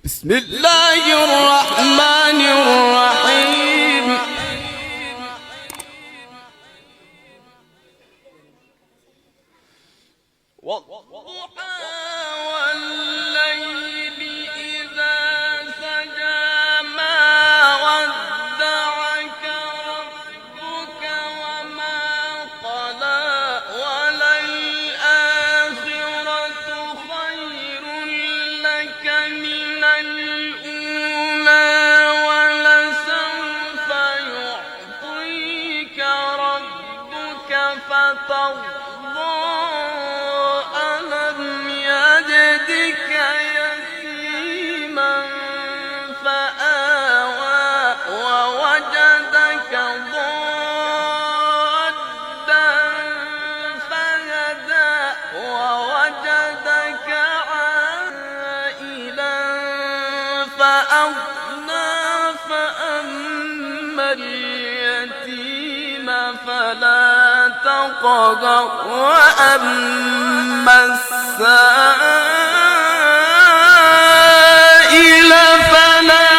بسم الله الرحمن الرحيم. والضحى والليل إذا سجى ما ودعك ربك وما قلى وللآخرة خير لك من الأولى ولسوف يعطيك ربك فترضى. ألم يجدك يتيما فآوى ووجدك ضالا فهدى ووجدك عائلا فأغنى فأما اليتيم فلا تقهر وأما السائل فلا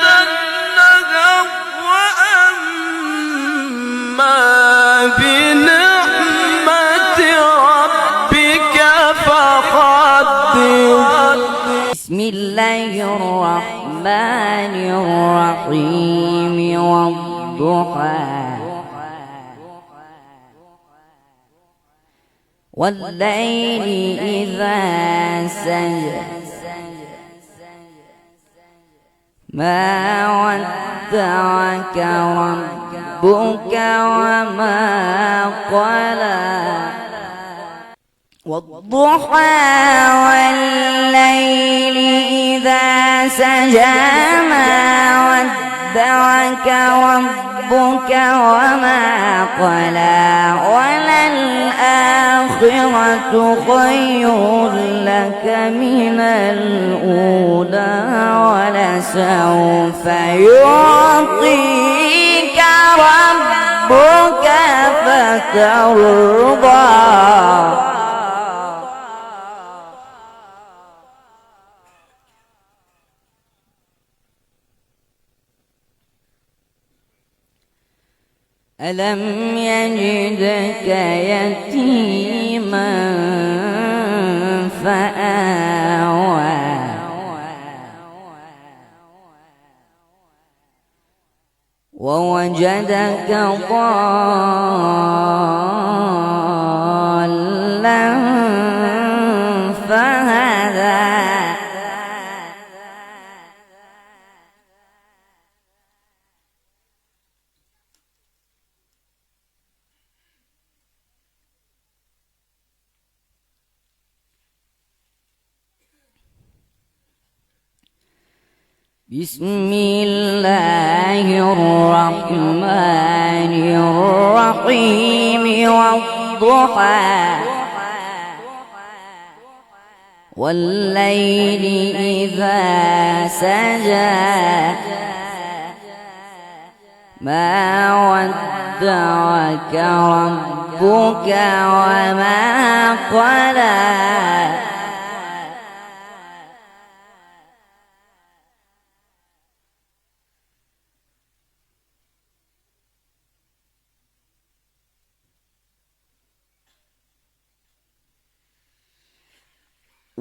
تنهر وأما بنعمة ربك فحدث. بسم الله الرحمن الرحيم. والضحى والليل إذا سجى ما ودعك ربك وما قلى. والضحى والليل إذا سجى ما ودعك ربك وما قلى وللآخرة خير لك من الأولى ولسوف يعطيك ربك فترضى. ألم يجدك يتيما فآوى ووجدك ضالا فهدى بسم الله الرحمن الرحيم. والضحى والليل إذا سجى ما ودعك ربك وما قلى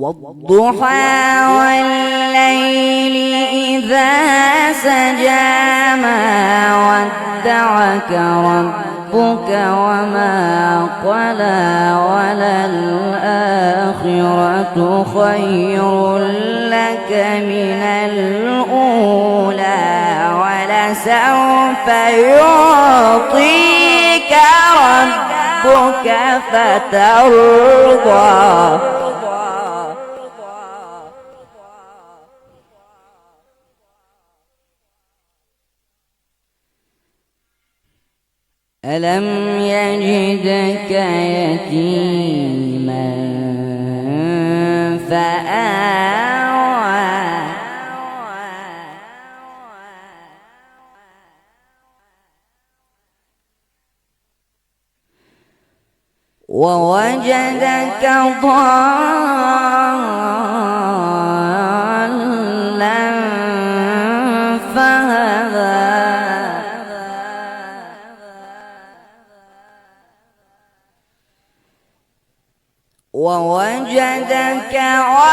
والضحى والليل إذا سجى ما ودعك ربك وما قلى وللآخرة خير لك من الأولى ولسوف يعطيك ربك فترضى. ألم يجدك يتيما فآوى ووجدك ضالا ووجدك عائلا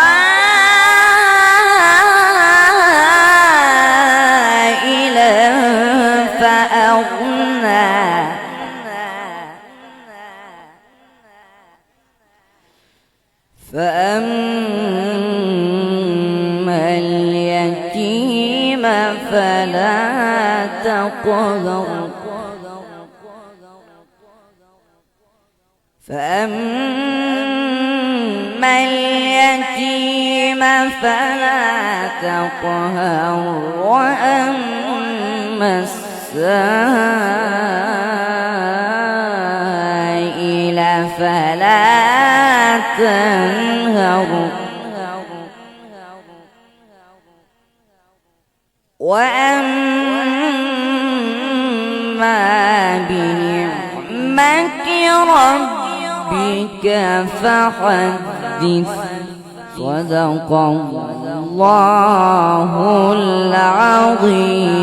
فأغنى فأما اليتيم فلا تقهر فأما اليتيم فلا تقهر وأما السائل فلا تنهر وأما بنعمة ربك فحدث صدق الله العظيم.